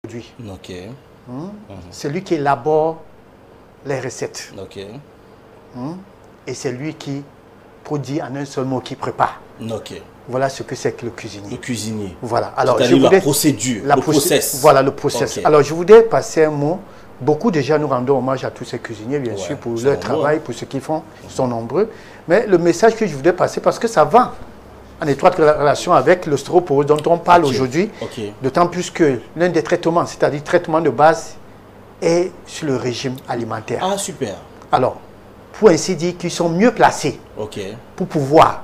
Ok. C'est lui qui élabore les recettes. Ok. Et c'est lui qui produit en un seul mot, qui prépare. Ok. Voilà ce que c'est que le cuisinier. Le cuisinier. Voilà. Alors, je voudrais, la procédure, le process. Voilà, le process. Okay. Alors, je voudrais passer un mot. Beaucoup déjà nous rendons hommage à tous ces cuisiniers, bien sûr, pour leur travail, pour ce qu'ils font. Ils sont nombreux. Mais le message que je voudrais passer, parce que ça va en étroite relation avec l'ostéoporose dont on parle aujourd'hui, d'autant plus que l'un des traitements, c'est-à-dire traitement de base, est sur le régime alimentaire. Ah, super. Alors, pour ainsi dire, qu'ils sont mieux placés pour pouvoir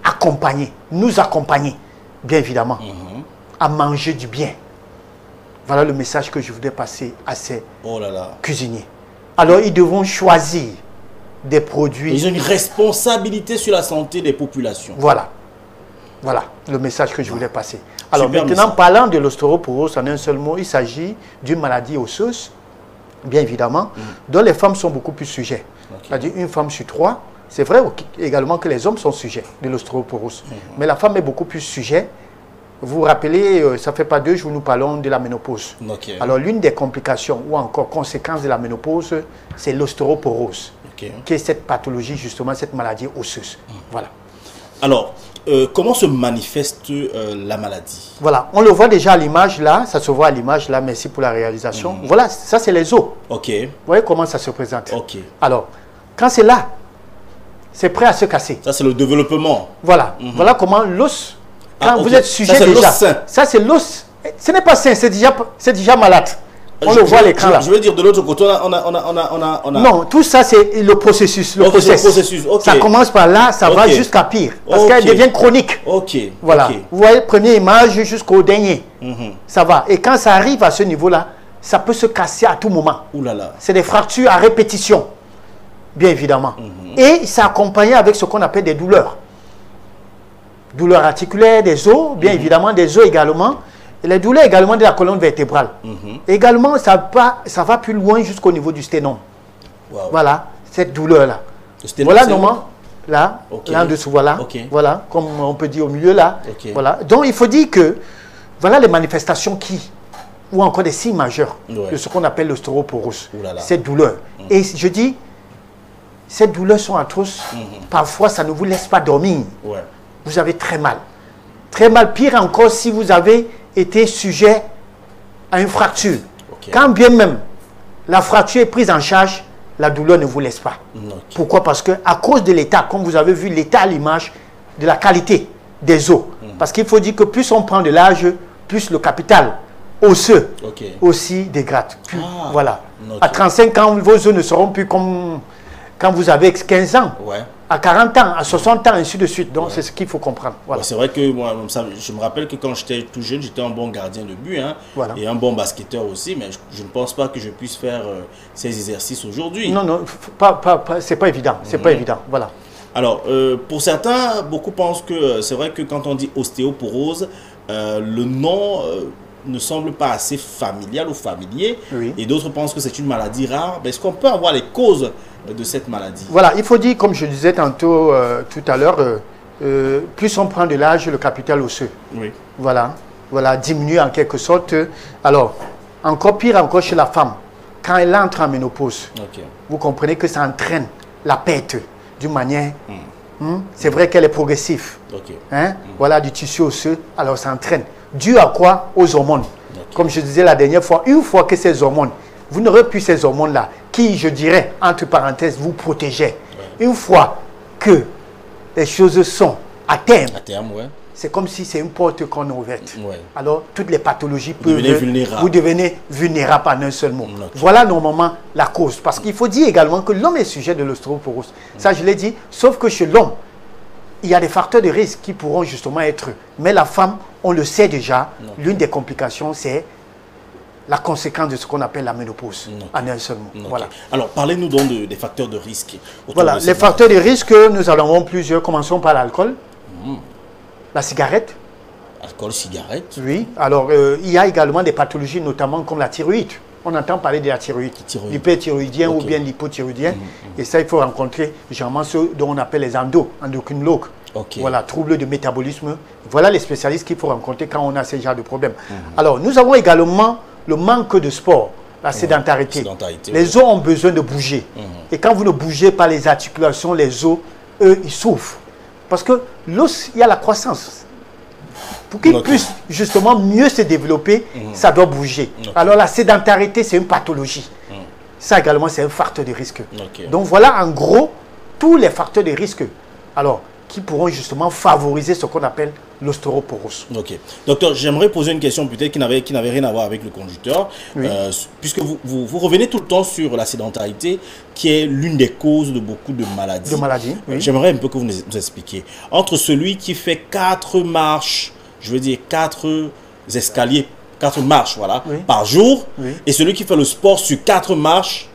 accompagner, nous accompagner, bien évidemment, à manger du bien. Voilà le message que je voudrais passer à ces cuisiniers. Alors, ils devront choisir des produits. Ils ont une responsabilité sur la santé des populations. Voilà. Voilà le message que je voulais passer. Alors, maintenant, parlant de l'ostéoporose, en un seul mot, il s'agit d'une maladie osseuse, bien évidemment, dont les femmes sont beaucoup plus sujets. C'est-à-dire une femme sur 3. C'est vrai également que les hommes sont sujets de l'ostéoporose. Mais la femme est beaucoup plus sujet. Vous vous rappelez, ça ne fait pas 2 jours, nous parlons de la ménopause. Alors, l'une des complications ou encore conséquences de la ménopause, c'est l'ostéoporose, qui est cette pathologie, justement, cette maladie osseuse. Voilà. Alors, comment se manifeste la maladie? Voilà, on le voit déjà à l'image là, ça se voit à l'image là, merci pour la réalisation. Voilà, ça c'est les os. Ok. Vous voyez comment ça se présente? Ok. Alors, quand c'est là, c'est prêt à se casser. Ça c'est le développement. Voilà, voilà comment l'os, quand vous êtes sujet ça, déjà, sain. ça c'est l'os, ce n'est pas sain, c'est déjà malade. On le voit à l'écran là. Je veux dire, de l'autre côté, on a... Non, tout ça c'est le processus. Le processus. Ça commence par là, ça va jusqu'à pire. Parce qu'elle devient chronique. Voilà. Vous voyez, première image jusqu'au dernier. Ça va. Et quand ça arrive à ce niveau-là, ça peut se casser à tout moment. C'est des fractures à répétition. Bien évidemment. Et c'est accompagné avec ce qu'on appelle des douleurs. Douleurs articulaires, des os, bien évidemment, des os également. Et les douleurs également de la colonne vertébrale. Également, ça va plus loin jusqu'au niveau du sténum. Voilà, cette douleur-là. Voilà, normalement, là, là en dessous, voilà. Voilà, comme on peut dire au milieu, là. Voilà. Donc, il faut dire que, voilà les manifestations ou encore des signes majeurs de ce qu'on appelle l'ostéoporose. Cette douleur. Et je dis, ces douleurs sont atroces. Parfois, ça ne vous laisse pas dormir. Vous avez très mal. Très mal. Pire encore si vous avez été sujet à une fracture. Quand bien même la fracture est prise en charge, la douleur ne vous laisse pas. Pourquoi? Parce que à cause de l'état, comme vous avez vu l'état à l'image, de la qualité des os. Parce qu'il faut dire que plus on prend de l'âge, plus le capital osseux aussi dégrade. Voilà. À 35 ans, vos os ne seront plus comme quand vous avez 15 ans. À 40 ans, à 60 ans, ainsi de suite. Donc, c'est ce qu'il faut comprendre. Voilà. C'est vrai que moi, je me rappelle que quand j'étais tout jeune, j'étais un bon gardien de but et un bon basketteur aussi, mais je ne pense pas que je puisse faire ces exercices aujourd'hui. Non, non, c'est pas évident. C'est pas évident. Voilà. Alors, pour certains, beaucoup pensent que c'est vrai que quand on dit ostéoporose, le nom ne semble pas assez familial ou familier. Et d'autres pensent que c'est une maladie rare. Est-ce qu'on peut avoir les causes de cette maladie? Voilà, il faut dire, comme je disais tantôt, tout à l'heure, plus on prend de l'âge, le capital osseux. Voilà, diminue en quelque sorte. Alors, encore pire encore chez la femme, quand elle entre en ménopause, vous comprenez que ça entraîne la perte d'une manière... c'est vrai qu'elle est progressive. Voilà, du tissu osseux, alors ça entraîne. Dû à quoi? Aux hormones. Comme je disais la dernière fois, une fois que ces hormones, vous n'aurez plus ces hormones-là, qui, je dirais, entre parenthèses, vous protégeaient. Une fois que les choses sont à terme, c'est comme si c'est une porte qu'on a ouverte. Alors, toutes les pathologies peuvent... Vous devenez vulnérable en un seul mot. Voilà normalement la cause. Parce qu'il faut dire également que l'homme est sujet de l'ostéoporose. Ça, je l'ai dit, sauf que chez l'homme, il y a des facteurs de risque qui pourront justement être... Mais la femme, on le sait déjà, l'une des complications, c'est la conséquence de ce qu'on appelle la ménopause, en un seul mot. Voilà. Alors, parlez-nous donc des facteurs de risque. Voilà, les facteurs de risque, nous en avons plusieurs. Commençons par l'alcool, la cigarette. Alcool, cigarette. Oui, alors il y a également des pathologies, notamment comme la thyroïde. On entend parler de la thyroïde, l'hyperthyroïdien ou bien l'hypothyroïdien. Et ça, il faut rencontrer généralement ceux dont on appelle les endocrinologues. Voilà, troubles de métabolisme. Voilà les spécialistes qu'il faut rencontrer quand on a ce genre de problème. Alors, nous avons également le manque de sport, la sédentarité. Les os ont besoin de bouger. Et quand vous ne bougez pas les articulations, les os, eux, ils souffrent. Parce que l'os, il y a la croissance. Pour qu'il puisse justement mieux se développer, ça doit bouger. Alors la sédentarité, c'est une pathologie. Ça également, c'est un facteur de risque. Donc voilà en gros tous les facteurs de risque. Alors, qui pourront justement favoriser ce qu'on appelle l'ostéoporose. Ok. Docteur, j'aimerais poser une question peut-être qui n'avait rien à voir avec le conducteur. Oui. Puisque vous revenez tout le temps sur la sédentarité, qui est l'une des causes de beaucoup de maladies. De maladies, oui. J'aimerais un peu que vous nous expliquiez. Entre celui qui fait 4 marches, je veux dire 4 escaliers, 4 marches, voilà, par jour, et celui qui fait le sport sur 4 marches,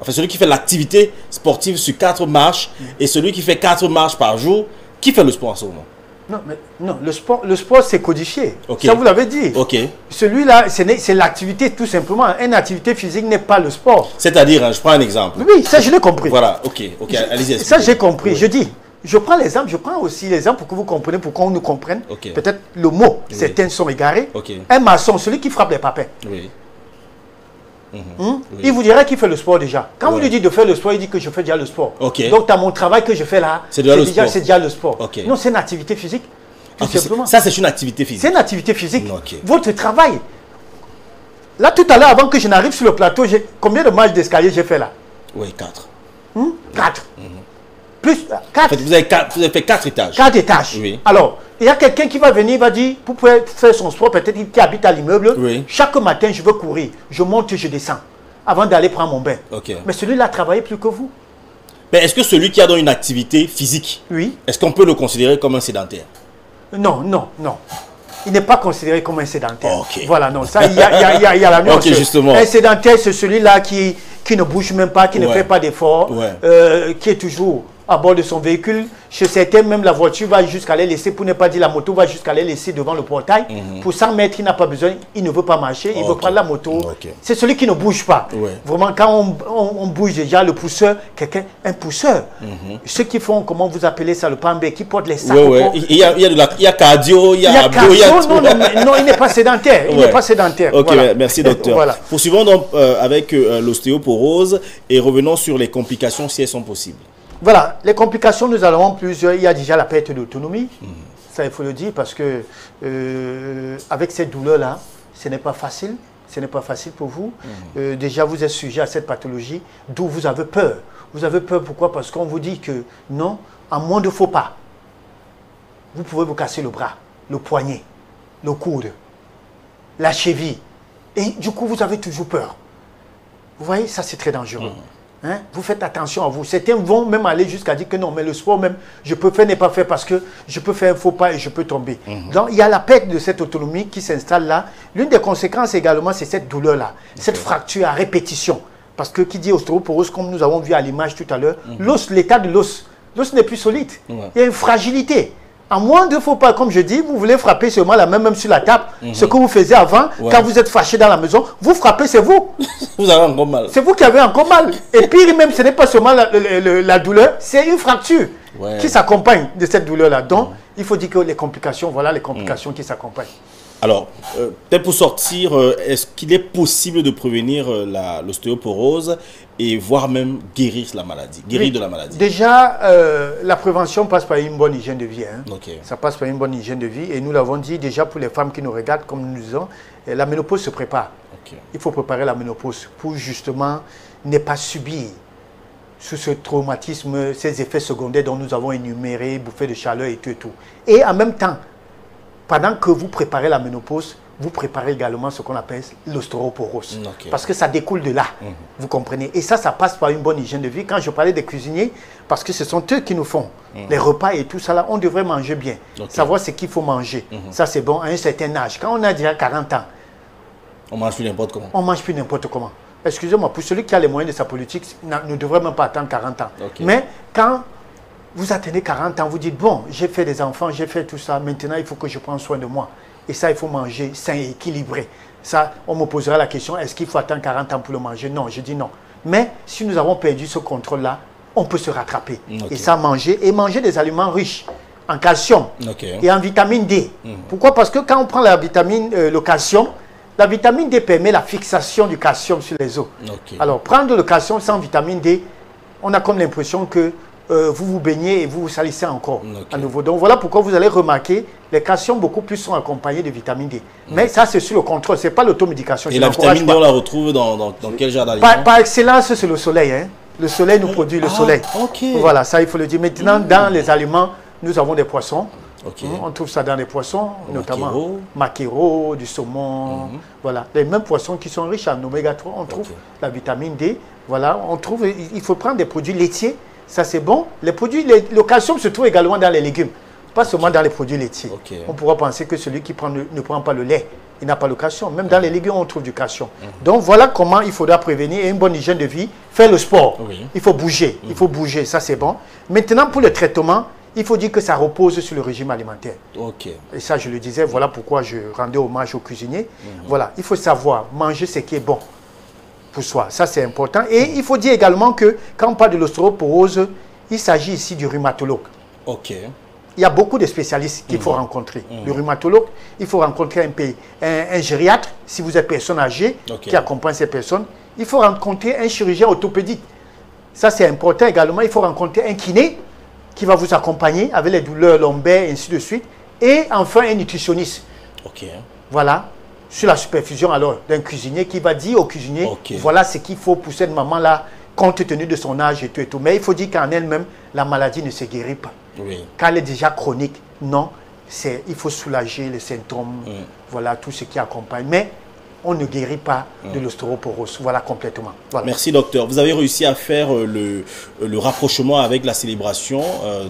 enfin celui qui fait l'activité sportive sur 4 marches, et celui qui fait 4 marches par jour, qui fait le sport en ce moment? Non, mais non, le sport c'est codifié. Ça vous l'avez dit. Celui-là, c'est l'activité tout simplement. Une activité physique n'est pas le sport. C'est-à-dire, hein, je prends un exemple. Oui, ça je l'ai compris. Voilà, allez-y. Ça j'ai compris. Je dis, je prends l'exemple, je prends aussi l'exemple pour que vous compreniez, pour qu'on nous comprenne. Peut-être le mot, certains sont égarés. Un maçon, celui qui frappe les papins. Il vous dirait qu'il fait le sport déjà. Quand vous lui dites de faire le sport, il dit que je fais déjà le sport. Donc, tu as mon travail que je fais là, c'est déjà le sport. Non, c'est une activité physique. Tout simplement. Ça, c'est une activité physique. C'est une activité physique. Votre travail. Là, tout à l'heure, avant que je n'arrive sur le plateau, combien de marches d'escalier j'ai fait là? Oui, 4. 4. Plus 4. En fait, vous avez fait 4 étages. 4 étages. Oui. Alors, il y a quelqu'un qui va venir, il va dire, pour pouvoir faire son sport, peut-être qui habite à l'immeuble, chaque matin, je veux courir. Je monte, je descends, avant d'aller prendre mon bain. Mais celui-là a travaillé plus que vous. Mais est-ce que celui qui a dans une activité physique, est-ce qu'on peut le considérer comme un sédentaire? Non, non, non. Il n'est pas considéré comme un sédentaire. Voilà, non, ça, il y a la nuance. Justement. Un sédentaire, c'est celui-là qui ne bouge même pas, qui ne fait pas d'efforts, qui est toujours à bord de son véhicule. Chez certains, même la voiture va jusqu'à les laisser, pour ne pas dire la moto, va jusqu'à les laisser devant le portail. Pour 100 mètres, il n'a pas besoin, il ne veut pas marcher, il veut prendre la moto. C'est celui qui ne bouge pas. Vraiment, quand on bouge déjà, le pousseur, un pousseur. Ceux qui font, comment vous appelez ça, le pambé, qui porte les sacs. Il y a cardio, il y a cardio. Non, il n'est pas sédentaire. Il n'est pas sédentaire. Merci docteur. Poursuivons donc avec l'ostéoporose et revenons sur les complications si elles sont possibles. Voilà, les complications, nous allons plusieurs. Il y a déjà la perte d'autonomie. Ça, il faut le dire, parce que avec cette douleur-là, ce n'est pas facile. Ce n'est pas facile pour vous. Déjà, vous êtes sujet à cette pathologie, d'où vous avez peur. Vous avez peur, pourquoi? Parce qu'on vous dit que non, à moins de faux pas, vous pouvez vous casser le bras, le poignet, le coude, la cheville. Et du coup, vous avez toujours peur. Vous voyez, ça, c'est très dangereux. Hein? Vous faites attention à vous. Certains vont même aller jusqu'à dire que non, mais le sport même, je peux faire, ne pas faire parce que je peux faire un faux pas et je peux tomber. Donc, il y a la perte de cette autonomie qui s'installe là. L'une des conséquences également, c'est cette douleur-là, cette fracture à répétition. Parce que qui dit ostéoporose, comme nous avons vu à l'image tout à l'heure, l'os, l'état de l'os n'est plus solide. Il y a une fragilité. À moins de faux pas, comme je dis, vous voulez frapper seulement la même sur la table. Ce que vous faisiez avant, quand vous êtes fâché dans la maison, vous frappez, c'est vous. Vous avez encore mal. C'est vous qui avez encore mal. Et pire même, ce n'est pas seulement la douleur, c'est une fracture qui s'accompagne de cette douleur-là. Donc, il faut dire que les complications, voilà les complications qui s'accompagnent. Alors, peut-être pour sortir, est-ce qu'il est possible de prévenir l'ostéoporose et voire même guérir la maladie, de la maladie? Déjà, la prévention passe par une bonne hygiène de vie. Ça passe par une bonne hygiène de vie. Et nous l'avons dit déjà pour les femmes qui nous regardent, comme nous disons, la ménopause se prépare. Il faut préparer la ménopause pour justement ne pas subir sous ce traumatisme, ces effets secondaires dont nous avons énuméré, bouffées de chaleur et tout et tout. Et en même temps, pendant que vous préparez la ménopause, vous préparez également ce qu'on appelle l'ostéoporose. Parce que ça découle de là, vous comprenez. Et ça passe par une bonne hygiène de vie. Quand je parlais des cuisiniers, parce que ce sont eux qui nous font les repas et tout ça là, on devrait manger bien. Savoir ce qu'il faut manger. Ça c'est bon à un certain âge. Quand on a déjà 40 ans, on mange plus n'importe comment. On mange plus n'importe comment. Excusez-moi, pour celui qui a les moyens de sa politique, ne devrait même pas attendre 40 ans. Mais quand vous atteignez 40 ans, vous dites, bon, j'ai fait des enfants, j'ai fait tout ça, maintenant il faut que je prenne soin de moi. Et ça, il faut manger sain et équilibré. Ça, on me posera la question, est-ce qu'il faut attendre 40 ans pour le manger? Non, je dis non. Mais si nous avons perdu ce contrôle-là, on peut se rattraper. Et ça, manger des aliments riches en calcium et en vitamine D. Pourquoi? Parce que quand on prend la vitamine, le calcium, La vitamine D permet la fixation du calcium sur les os. Alors, prendre le calcium sans vitamine D, on a comme l'impression que vous vous baignez et vous vous salissez encore à nouveau. Donc, voilà pourquoi vous allez remarquer les calciums beaucoup plus sont accompagnés de vitamine D. Mais ça, c'est sur le contrôle, ce n'est pas l'automédication. Et la vitamine D, on la retrouve dans quel genre d'aliments? Par excellence, c'est le soleil. Hein. Le soleil nous produit le soleil. Voilà, ça, il faut le dire. Maintenant, dans les aliments, nous avons des poissons. On trouve ça dans les poissons, notamment maquereau, du saumon. Voilà, les mêmes poissons qui sont riches en oméga 3, on trouve la vitamine D. Voilà, on trouve, il faut prendre des produits laitiers, ça c'est bon. Les produits, le calcium se trouve également dans les légumes, pas seulement dans les produits laitiers. On pourra penser que celui qui ne prend pas le lait, il n'a pas le calcium. Même dans les légumes, on trouve du calcium. Donc voilà comment il faudra prévenir et une bonne hygiène de vie, faire le sport. Il faut bouger, ça c'est bon. Maintenant pour le traitement, il faut dire que ça repose sur le régime alimentaire. Et ça, je le disais, voilà pourquoi je rendais hommage aux cuisiniers. Voilà, il faut savoir manger ce qui est bon pour soi. Ça, c'est important. Et il faut dire également que quand on parle de l'ostéoporose, il s'agit ici du rhumatologue. Il y a beaucoup de spécialistes qu'il faut rencontrer. Le rhumatologue, il faut rencontrer un gériatre, si vous êtes personne âgée, qui accompagne ces personnes. Il faut rencontrer un chirurgien orthopédique. Ça, c'est important également. Il faut rencontrer un kiné qui va vous accompagner avec les douleurs lombaires, et ainsi de suite. Et enfin, un nutritionniste. Voilà, sur la supervision alors d'un cuisinier qui va dire au cuisinier, voilà ce qu'il faut pour cette maman-là, compte tenu de son âge et tout et tout. Mais il faut dire qu'en elle-même, la maladie ne se guérit pas. Quand elle est déjà chronique, non, il faut soulager les symptômes, voilà, tout ce qui accompagne. Mais on ne guérit pas de l'ostéoporose, voilà, complètement. Voilà. Merci docteur. Vous avez réussi à faire le rapprochement avec la célébration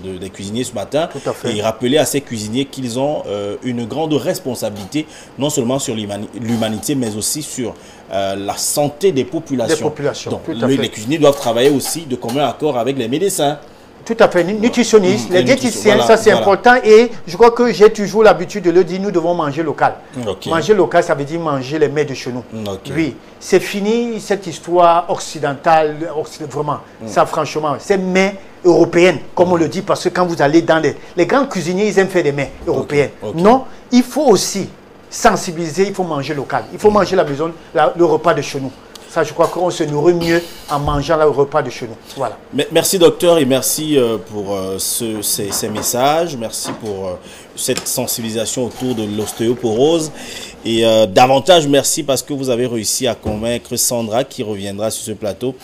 des cuisiniers ce matin. Tout à fait. Et rappeler à ces cuisiniers qu'ils ont une grande responsabilité, non seulement sur l'humanité, mais aussi sur la santé des populations. Donc, les cuisiniers doivent travailler aussi de commun accord avec les médecins. Tout à fait, nutritionnistes, les diététiciens, voilà, ça c'est important. Et je crois que j'ai toujours l'habitude de le dire, nous devons manger local. Manger local, ça veut dire manger les mets de chez nous. Oui, c'est fini cette histoire occidentale, vraiment. Ça franchement, c'est mets européennes, comme on le dit, parce que quand vous allez dans les grands cuisiniers, ils aiment faire des mets européens. Non, il faut aussi sensibiliser, il faut manger local. Il faut manger la maison, le repas de chez nous. Ça, je crois qu'on se nourrit mieux en mangeant le repas de chez nous. Voilà. Merci docteur et merci pour ces messages. Merci pour cette sensibilisation autour de l'ostéoporose. Et davantage merci parce que vous avez réussi à convaincre Sandra qui reviendra sur ce plateau